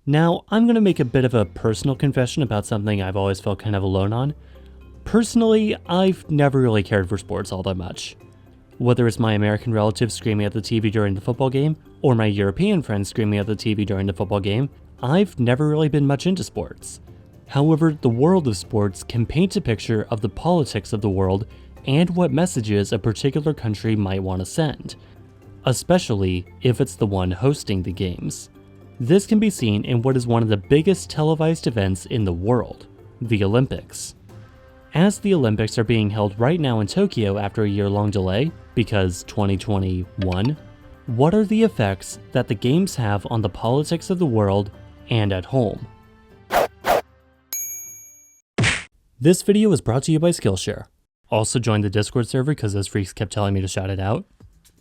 Now, I'm going to make a bit of a personal confession about something I've always felt kind of alone on. Personally, I've never really cared for sports all that much. Whether it's my American relatives screaming at the TV during the football game, or my European friends screaming at the TV during the football game, I've never really been much into sports. However, the world of sports can paint a picture of the politics of the world and what messages a particular country might want to send, especially if it's the one hosting the games. This can be seen in what is one of the biggest televised events in the world, the Olympics. As the Olympics are being held right now in Tokyo after a year-long delay, because 2021, what are the effects that the games have on the politics of the world and at home? This video is brought to you by Skillshare. Also join the Discord server because those freaks kept telling me to shout it out.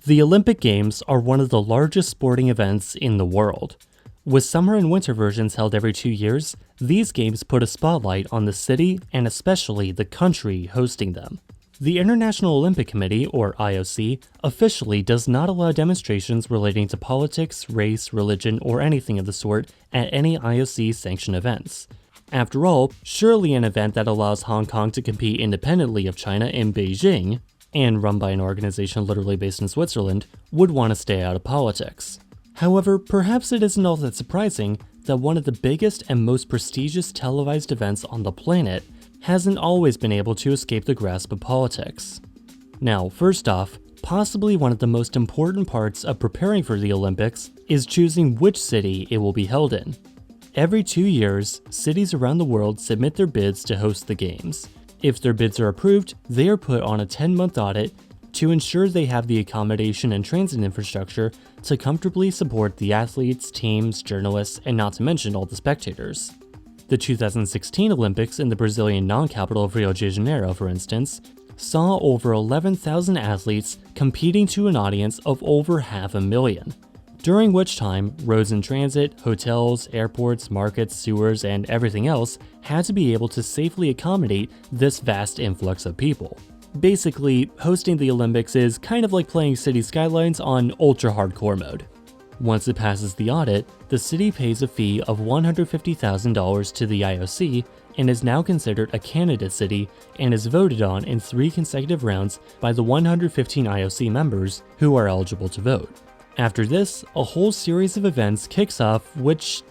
The Olympic Games are one of the largest sporting events in the world. With summer and winter versions held every 2 years, these games put a spotlight on the city and especially the country hosting them. The International Olympic Committee, or IOC, officially does not allow demonstrations relating to politics, race, religion, or anything of the sort at any IOC-sanctioned events. After all, surely an event that allows Hong Kong to compete independently of China in Beijing, and run by an organization literally based in Switzerland, would want to stay out of politics. However, perhaps it isn't all that surprising that one of the biggest and most prestigious televised events on the planet hasn't always been able to escape the grasp of politics. Now, first off, possibly one of the most important parts of preparing for the Olympics is choosing which city it will be held in. Every 2 years, cities around the world submit their bids to host the games. If their bids are approved, they are put on a 10-month audit to ensure they have the accommodation and transit infrastructure to comfortably support the athletes, teams, journalists, and not to mention all the spectators. The 2016 Olympics in the Brazilian non-capital of Rio de Janeiro, for instance, saw over 11,000 athletes competing to an audience of over 500,000, during which time roads and transit, hotels, airports, markets, sewers, and everything else had to be able to safely accommodate this vast influx of people. Basically, hosting the Olympics is kind of like playing City Skylines on ultra-hardcore mode. Once it passes the audit, the city pays a fee of $150,000 to the IOC and is now considered a candidate city and is voted on in 3 consecutive rounds by the 115 IOC members who are eligible to vote. After this, a whole series of events kicks off, which,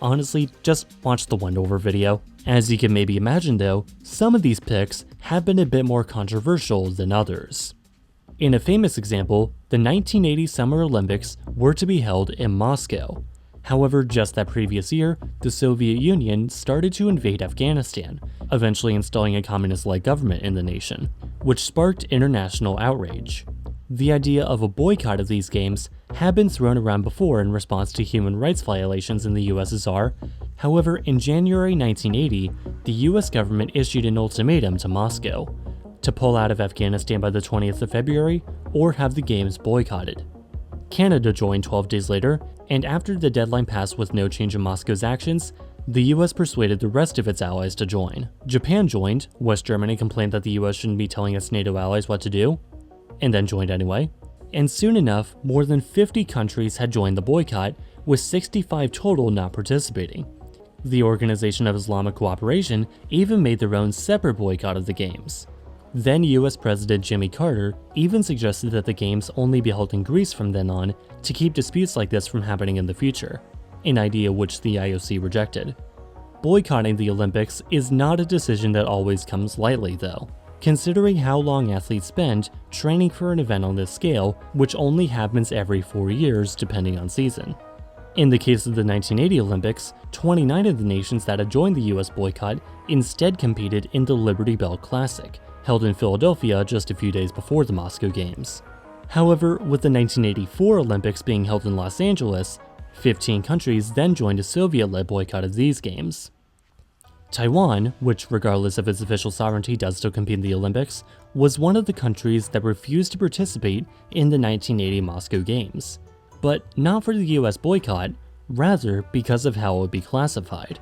honestly, just watch the Wendover video. As you can maybe imagine though, some of these picks have been a bit more controversial than others. In a famous example, the 1980 Summer Olympics were to be held in Moscow. However, just that previous year, the Soviet Union started to invade Afghanistan, eventually installing a communist-like government in the nation, which sparked international outrage. The idea of a boycott of these games had been thrown around before in response to human rights violations in the USSR. However, in January 1980, the US government issued an ultimatum to Moscow to pull out of Afghanistan by the 20th of February or have the games boycotted. Canada joined 12 days later, and after the deadline passed with no change in Moscow's actions, the US persuaded the rest of its allies to join. Japan joined, West Germany complained that the US shouldn't be telling its NATO allies what to do, and then joined anyway. And soon enough, more than 50 countries had joined the boycott, with 65 total not participating. The Organization of Islamic Cooperation even made their own separate boycott of the games. Then US President Jimmy Carter even suggested that the games only be held in Greece from then on to keep disputes like this from happening in the future, an idea which the IOC rejected. Boycotting the Olympics is not a decision that always comes lightly though, considering how long athletes spend training for an event on this scale, which only happens every 4 years depending on season. In the case of the 1980 Olympics, 29 of the nations that had joined the US boycott instead competed in the Liberty Bell Classic, held in Philadelphia just a few days before the Moscow Games. However, with the 1984 Olympics being held in Los Angeles, 15 countries then joined a Soviet-led boycott of these games. Taiwan, which regardless of its official sovereignty does still compete in the Olympics, was one of the countries that refused to participate in the 1980 Moscow Games. But not for the US boycott, rather because of how it would be classified.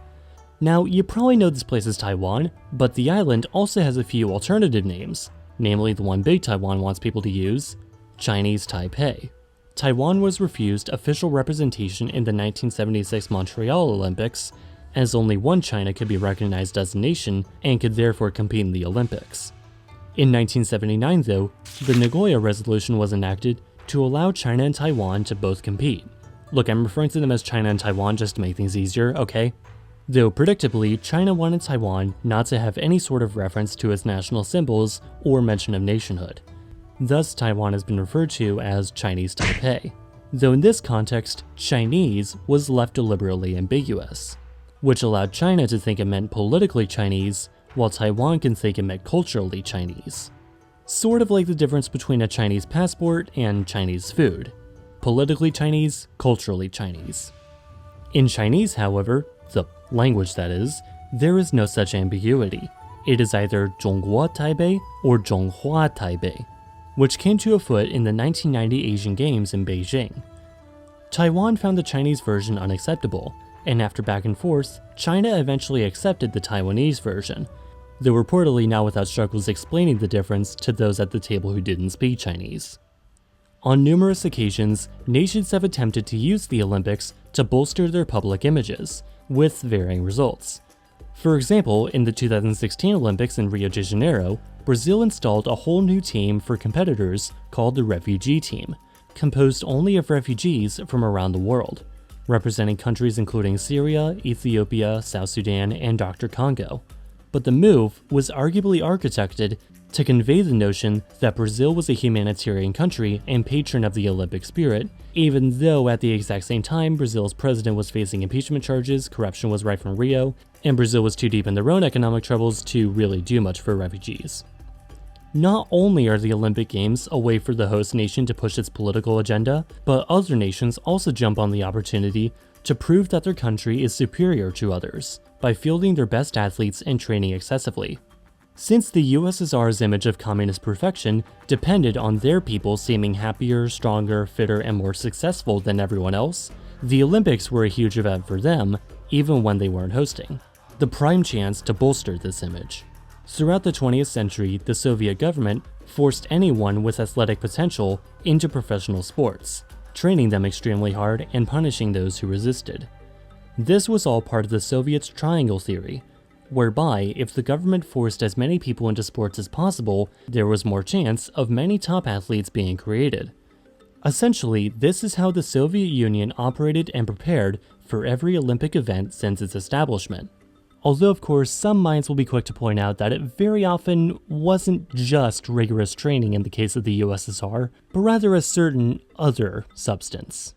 Now, you probably know this place as Taiwan, but the island also has a few alternative names, namely the one Big Taiwan wants people to use, Chinese Taipei. Taiwan was refused official representation in the 1976 Montreal Olympics, as only one China could be recognized as a nation and could therefore compete in the Olympics. In 1979 though, the Nagoya Resolution was enacted to allow China and Taiwan to both compete. Look, I'm referring to them as China and Taiwan just to make things easier, okay? Though predictably, China wanted Taiwan not to have any sort of reference to its national symbols or mention of nationhood. Thus, Taiwan has been referred to as Chinese Taipei, though in this context, Chinese was left deliberately ambiguous, which allowed China to think it meant politically Chinese, while Taiwan can think it meant culturally Chinese. Sort of like the difference between a Chinese passport and Chinese food. Politically Chinese, culturally Chinese. In Chinese, however, the language that is, there is no such ambiguity. It is either Zhongguo Taipei or Zhonghua Taipei, which came to afoot in the 1990 Asian Games in Beijing. Taiwan found the Chinese version unacceptable, and after back and forth, China eventually accepted the Taiwanese version, though reportedly not without struggles explaining the difference to those at the table who didn't speak Chinese. On numerous occasions, nations have attempted to use the Olympics to bolster their public images, with varying results. For example, in the 2016 Olympics in Rio de Janeiro, Brazil installed a whole new team for competitors called the Refugee Team, composed only of refugees from around the world, representing countries including Syria, Ethiopia, South Sudan, and Dr. Congo. But the move was arguably architected to convey the notion that Brazil was a humanitarian country and patron of the Olympic spirit, even though at the exact same time Brazil's president was facing impeachment charges, corruption was rife in Rio, and Brazil was too deep in their own economic troubles to really do much for refugees. Not only are the Olympic Games a way for the host nation to push its political agenda, but other nations also jump on the opportunity to prove that their country is superior to others by fielding their best athletes and training excessively. Since the USSR's image of communist perfection depended on their people seeming happier, stronger, fitter, and more successful than everyone else, the Olympics were a huge event for them, even when they weren't hosting. The prime chance to bolster this image. Throughout the 20th century, the Soviet government forced anyone with athletic potential into professional sports, training them extremely hard and punishing those who resisted. This was all part of the Soviets' triangle theory, whereby if the government forced as many people into sports as possible, there was more chance of many top athletes being created. Essentially, this is how the Soviet Union operated and prepared for every Olympic event since its establishment. Although of course some minds will be quick to point out that it very often wasn't just rigorous training in the case of the USSR, but rather a certain other substance.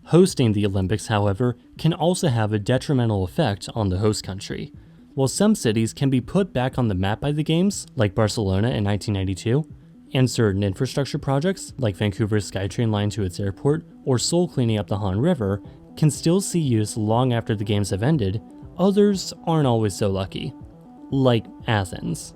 Hosting the Olympics, however, can also have a detrimental effect on the host country. While some cities can be put back on the map by the Games, like Barcelona in 1992, and certain infrastructure projects, like Vancouver's SkyTrain line to its airport or Seoul cleaning up the Han River, can still see use long after the Games have ended, others aren't always so lucky. Like Athens.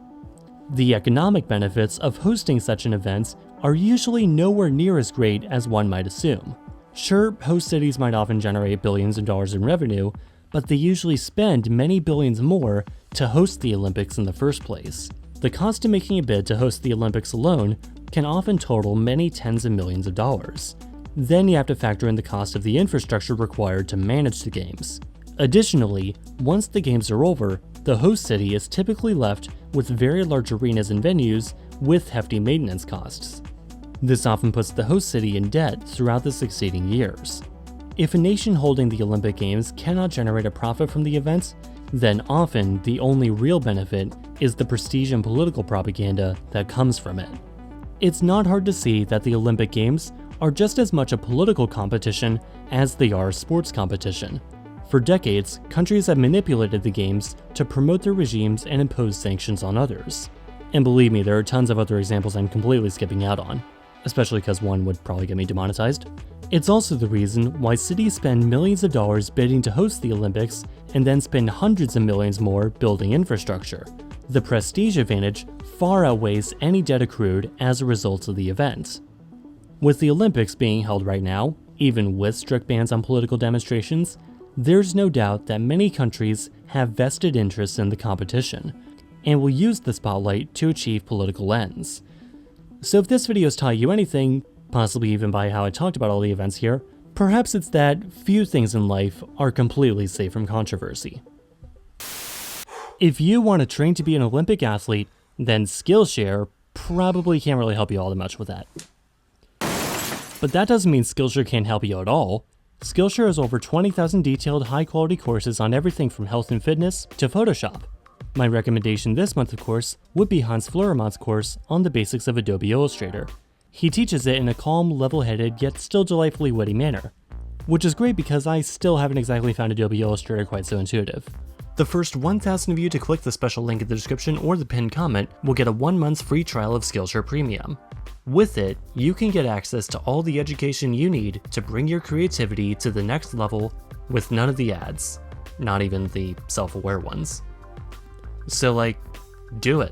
The economic benefits of hosting such an event are usually nowhere near as great as one might assume. Sure, host cities might often generate billions of dollars in revenue, but they usually spend many billions more to host the Olympics in the first place. The cost of making a bid to host the Olympics alone can often total many tens of millions of dollars. Then you have to factor in the cost of the infrastructure required to manage the Games. Additionally, once the Games are over, the host city is typically left with very large arenas and venues with hefty maintenance costs. This often puts the host city in debt throughout the succeeding years. If a nation holding the Olympic Games cannot generate a profit from the events, then often the only real benefit is the prestige and political propaganda that comes from it. It's not hard to see that the Olympic Games are just as much a political competition as they are a sports competition. For decades, countries have manipulated the Games to promote their regimes and impose sanctions on others. And believe me, there are tons of other examples I'm completely skipping out on, especially because one would probably get me demonetized. It's also the reason why cities spend millions of dollars bidding to host the Olympics and then spend hundreds of millions more building infrastructure. The prestige advantage far outweighs any debt accrued as a result of the event. With the Olympics being held right now, even with strict bans on political demonstrations, there's no doubt that many countries have vested interests in the competition and will use the spotlight to achieve political ends. So if this video's taught you anything, possibly even by how I talked about all the events here, perhaps it's that few things in life are completely safe from controversy. If you want to train to be an Olympic athlete, then Skillshare probably can't really help you all that much with that. But that doesn't mean Skillshare can't help you at all. Skillshare has over 20,000 detailed high-quality courses on everything from health and fitness to Photoshop. My recommendation this month, of course, would be Hans Fleuremont's course on the basics of Adobe Illustrator. He teaches it in a calm, level-headed, yet still delightfully witty manner, which is great because I still haven't exactly found Adobe Illustrator quite so intuitive. The first 1,000 of you to click the special link in the description or the pinned comment will get a 1 month's free trial of Skillshare Premium. With it, you can get access to all the education you need to bring your creativity to the next level with none of the ads, not even the self-aware ones. So do it.